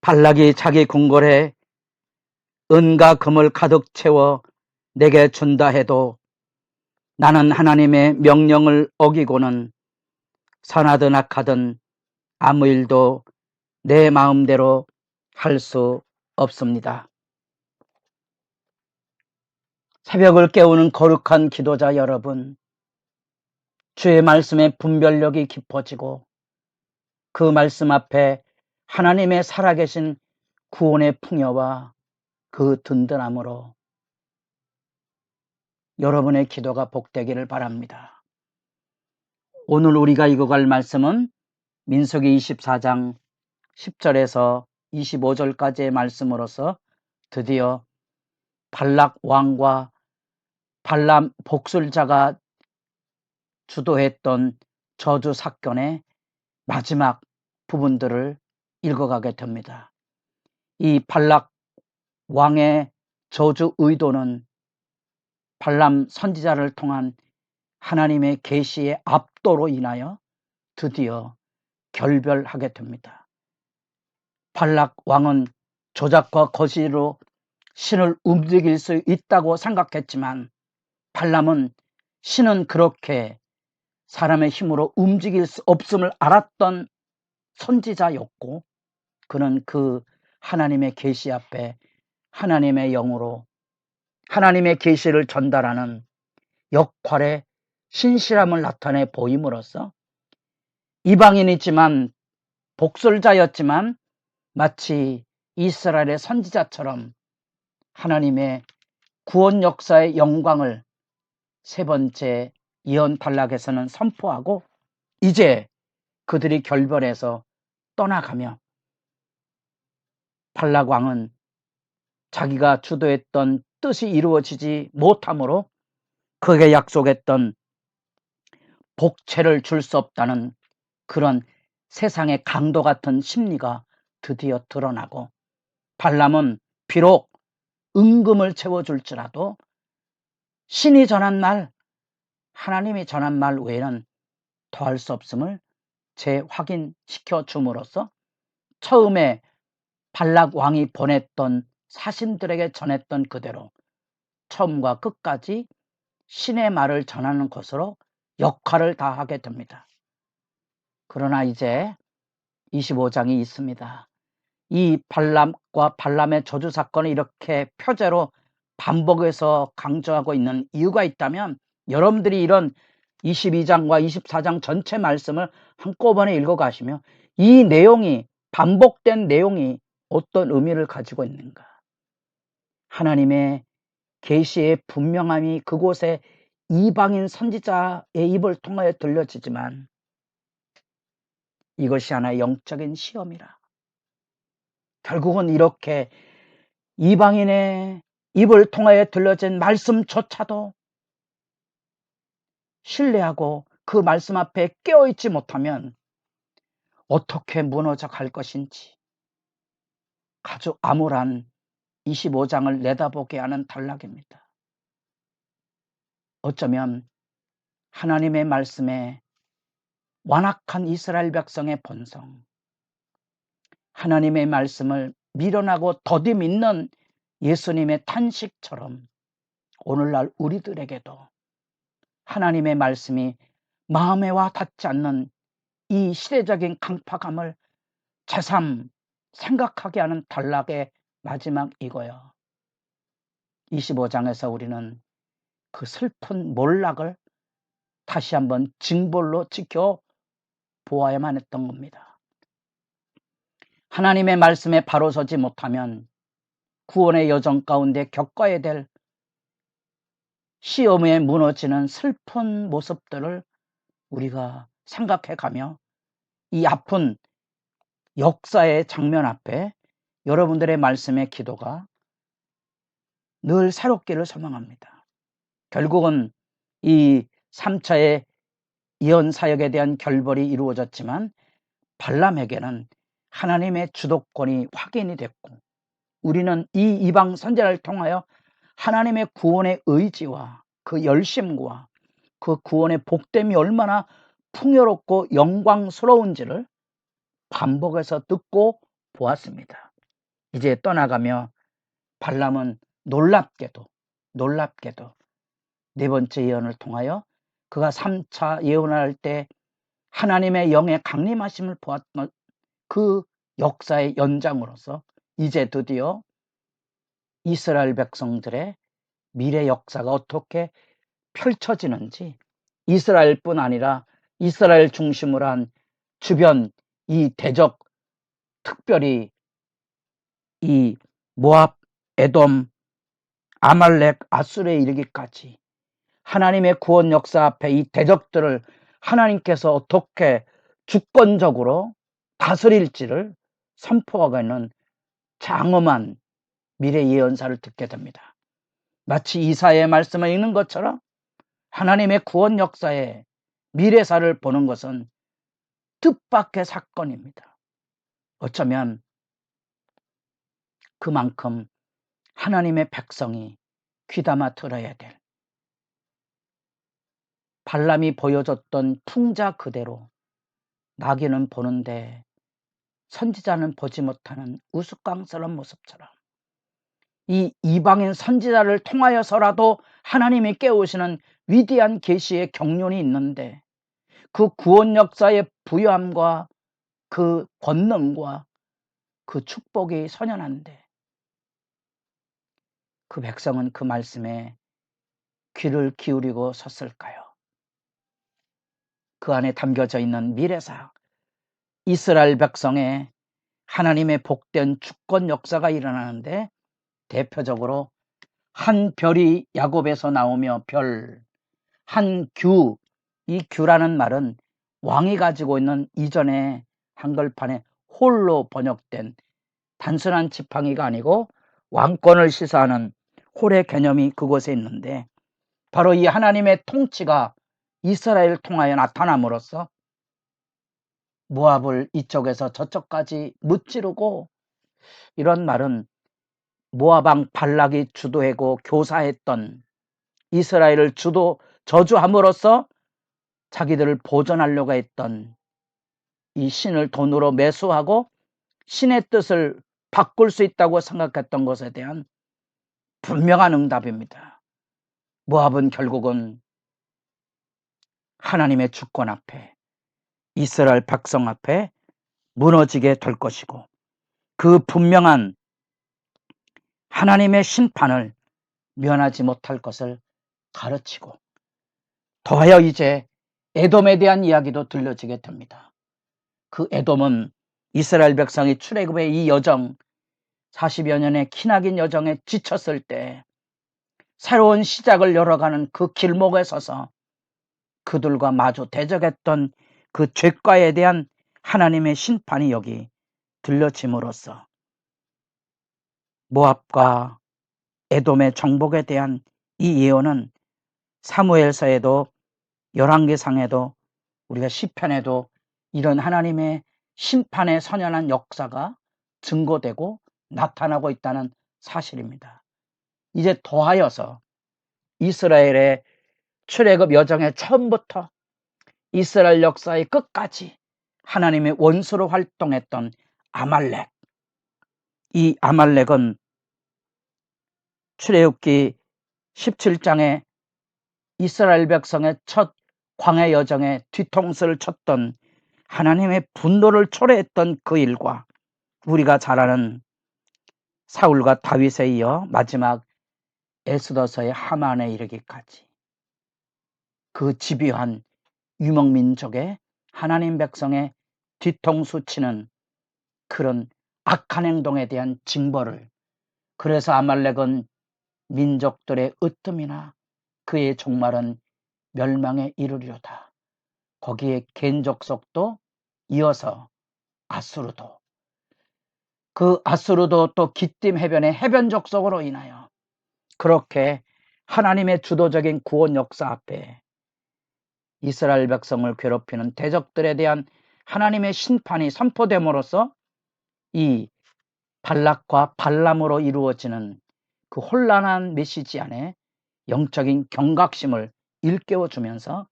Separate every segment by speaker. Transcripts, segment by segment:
Speaker 1: 발락이 자기 궁궐에 은과 금을 가득 채워 내게 준다 해도 나는 하나님의 명령을 어기고는 선하든 악하든 아무 일도 내 마음대로 할 수 없습니다. 새벽을 깨우는 거룩한 기도자 여러분, 주의 말씀의 분별력이 깊어지고 그 말씀 앞에 하나님의 살아계신 구원의 풍요와 그 든든함으로 여러분의 기도가 복되기를 바랍니다. 오늘 우리가 읽어갈 말씀은 민수기 24장 10절에서 25절까지의 말씀으로서 드디어 발락 왕과 발람 복술자가 주도했던 저주 사건의 마지막 부분들을 읽어가게 됩니다. 이 발락 왕의 저주 의도는 발람 선지자를 통한 하나님의 계시의 압도로 인하여 드디어 결별하게 됩니다. 발락 왕은 조작과 거짓으로 신을 움직일 수 있다고 생각했지만 발람은 신은 그렇게 사람의 힘으로 움직일 수 없음을 알았던 선지자였고 그는 그 하나님의 계시 앞에 하나님의 영으로 하나님의 계시를 전달하는 역할의 신실함을 나타내 보임으로써 이방인이지만 복술자였지만 마치 이스라엘의 선지자처럼 하나님의 구원 역사의 영광을 세 번째 예언 발락에서는 선포하고 이제 그들이 결별해서 떠나가며 발락 왕은 자기가 주도했던 뜻이 이루어지지 못함으로 그에게 약속했던 복채를 줄 수 없다는 그런 세상의 강도 같은 심리가 드디어 드러나고 발람은 비록 은금을 채워줄지라도 신이 전한 말, 하나님이 전한 말 외에는 더할 수 없음을 재확인시켜 줌으로써 처음에 발락 왕이 보냈던 사신들에게 전했던 그대로 처음과 끝까지 신의 말을 전하는 것으로 역할을 다하게 됩니다. 그러나 이제 25장이 있습니다. 이 발람과 발람의 저주 사건을 이렇게 표제로 반복해서 강조하고 있는 이유가 있다면 여러분들이 이런 22장과 24장 전체 말씀을 한꺼번에 읽어가시며 이 내용이 반복된 내용이 어떤 의미를 가지고 있는가, 하나님의 계시의 분명함이 그곳에 이방인 선지자의 입을 통하여 들려지지만 이것이 하나의 영적인 시험이라. 결국은 이렇게 이방인의 입을 통하여 들려진 말씀조차도 신뢰하고 그 말씀 앞에 깨어있지 못하면 어떻게 무너져 갈 것인지 아주 암울한 25장을 내다보게 하는 단락입니다. 어쩌면 하나님의 말씀에 완악한 이스라엘 백성의 본성, 하나님의 말씀을 미련하고 더디 믿는 예수님의 탄식처럼 오늘날 우리들에게도 하나님의 말씀이 마음에 와 닿지 않는 이 시대적인 강팍함을 새삼 생각하게 하는 단락의 마지막이고요. 25장에서 우리는 그 슬픈 몰락을 다시 한번 징벌로 지켜보아야만 했던 겁니다. 하나님의 말씀에 바로 서지 못하면 구원의 여정 가운데 겪어야 될 시험에 무너지는 슬픈 모습들을 우리가 생각해가며 이 아픈 역사의 장면 앞에 여러분들의 말씀의 기도가 늘 새롭기를 소망합니다. 결국은 이 3차의 예언 사역에 대한 결벌이 이루어졌지만 발람에게는 하나님의 주도권이 확인이 됐고 우리는 이 이방 선지자를 통하여 하나님의 구원의 의지와 그 열심과 그 구원의 복됨이 얼마나 풍요롭고 영광스러운지를 반복해서 듣고 보았습니다. 이제 떠나가며 발람은 놀랍게도 네 번째 예언을 통하여 그가 3차 예언을 할 때 하나님의 영의 강림하심을 보았던 그 역사의 연장으로서 이제 드디어 이스라엘 백성들의 미래 역사가 어떻게 펼쳐지는지, 이스라엘뿐 아니라 이스라엘 중심으로 한 주변 이 대적, 특별히 이 모압, 에돔, 아말렉, 아수르에 이르기까지 하나님의 구원 역사 앞에 이 대적들을 하나님께서 어떻게 주권적으로 다스릴지를 선포하고 있는 장엄한 미래 예언사를 듣게 됩니다. 마치 이사야의 말씀을 읽는 것처럼 하나님의 구원 역사의 미래사를 보는 것은 뜻밖의 사건입니다. 어쩌면 그만큼 하나님의 백성이 귀담아 들어야 될, 발람이 보여줬던 풍자 그대로 나귀는 보는데 선지자는 보지 못하는 우스꽝스러운 모습처럼 이 이방인 선지자를 통하여서라도 하나님이 깨우시는 위대한 계시의 경륜이 있는데, 그 구원 역사의 부요함과 그 권능과 그 축복이 선연한데 그 백성은 그 말씀에 귀를 기울이고 섰을까요? 그 안에 담겨져 있는 미래사, 이스라엘 백성의 하나님의 복된 주권 역사가 일어나는데, 대표적으로 한 별이 야곱에서 나오며 별, 한 규, 이 규라는 말은 왕이 가지고 있는 이전에 한글판에 홀로 번역된 단순한 지팡이가 아니고 왕권을 시사하는 홀의 개념이 그곳에 있는데, 바로 이 하나님의 통치가 이스라엘을 통하여 나타남으로써 모압을 이쪽에서 저쪽까지 무찌르고, 이런 말은 모압 왕 발락이 주도하고 교사했던 이스라엘을 저주함으로써 자기들을 보존하려고 했던 이 신을 돈으로 매수하고 신의 뜻을 바꿀 수 있다고 생각했던 것에 대한 분명한 응답입니다. 모압은 결국은 하나님의 주권 앞에, 이스라엘 백성 앞에 무너지게 될 것이고, 그 분명한 하나님의 심판을 면하지 못할 것을 가르치고, 더하여 이제 에돔에 대한 이야기도 들려지게 됩니다. 그 에돔은 이스라엘 백성이 출애굽의 이 여정, 40여 년의 기나긴 여정에 지쳤을 때 새로운 시작을 열어가는 그 길목에 서서 그들과 마주 대적했던 그 죄과에 대한 하나님의 심판이 여기 들려짐으로써 모압과 에돔의 정복에 대한 이 예언은 사무엘서에도 열왕기상에도 우리가 시편에도 이런 하나님의 심판의 선연한 역사가 증거되고 나타나고 있다는 사실입니다. 이제 더하여서 이스라엘의 출애굽 여정의 처음부터 이스라엘 역사의 끝까지 하나님의 원수로 활동했던 아말렉, 이 아말렉은 출애굽기 17장에 이스라엘 백성의 첫 광야 여정에 뒤통수를 쳤던 하나님의 분노를 초래했던 그 일과 우리가 잘 아는 사울과 다윗에 이어 마지막 에스더서의 하만에 이르기까지 그 집요한 유목민족의 하나님 백성의 뒤통수 치는 그런 악한 행동에 대한 징벌을, 그래서 아말렉은 민족들의 으뜸이나 그의 종말은 멸망에 이르리로다. 거기에 겐족속도 이어서 아수르도, 그 아수르도 또 기띔 해변의 해변 족속으로 인하여 그렇게 하나님의 주도적인 구원 역사 앞에 이스라엘 백성을 괴롭히는 대적들에 대한 하나님의 심판이 선포됨으로써 이 발락과 발람으로 이루어지는 그 혼란한 메시지 안에 영적인 경각심을 일깨워주면서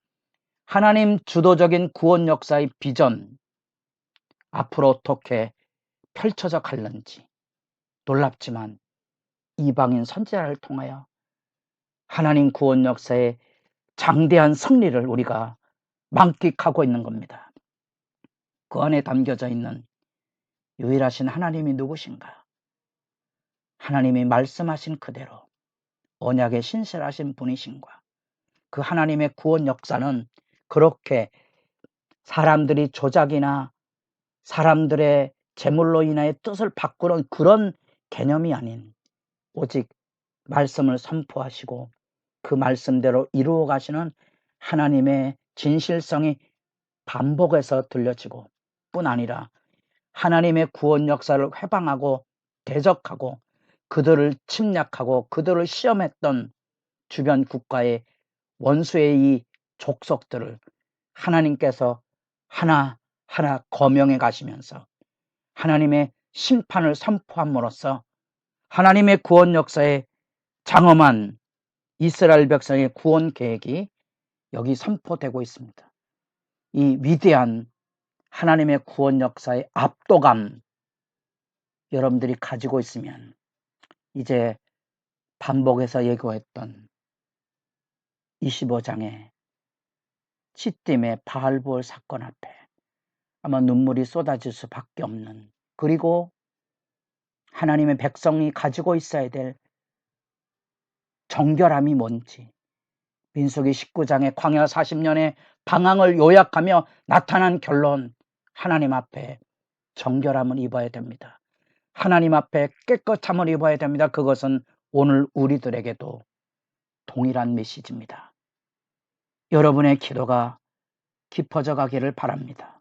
Speaker 1: 하나님 주도적인 구원 역사의 비전, 앞으로 어떻게 펼쳐져 갈는지, 놀랍지만 이방인 선지자를 통하여 하나님 구원 역사의 장대한 승리를 우리가 만끽하고 있는 겁니다. 그 안에 담겨져 있는 유일하신 하나님이 누구신가? 하나님이 말씀하신 그대로 언약에 신실하신 분이신가? 그 하나님의 구원 역사는 그렇게 사람들이 조작이나 사람들의 재물로 인하여 뜻을 바꾸는 그런 개념이 아닌 오직 말씀을 선포하시고 그 말씀대로 이루어 가시는 하나님의 진실성이 반복해서 들려지고 뿐 아니라 하나님의 구원 역사를 회방하고 대적하고 그들을 침략하고 그들을 시험했던 주변 국가의 원수의 이 족속들을 하나님께서 하나하나 거명해 가시면서 하나님의 심판을 선포함으로써 하나님의 구원 역사에 장엄한 이스라엘 백성의 구원 계획이 여기 선포되고 있습니다. 이 위대한 하나님의 구원 역사의 압도감 여러분들이 가지고 있으면 이제 반복해서 예고했던 25장의 시딤의 바알부올 사건 앞에 아마 눈물이 쏟아질 수밖에 없는, 그리고 하나님의 백성이 가지고 있어야 될 정결함이 뭔지 민수기 19장의 광야 40년의 방황을 요약하며 나타난 결론, 하나님 앞에 정결함을 입어야 됩니다. 하나님 앞에 깨끗함을 입어야 됩니다. 그것은 오늘 우리들에게도 동일한 메시지입니다. 여러분의 기도가 깊어져 가기를 바랍니다.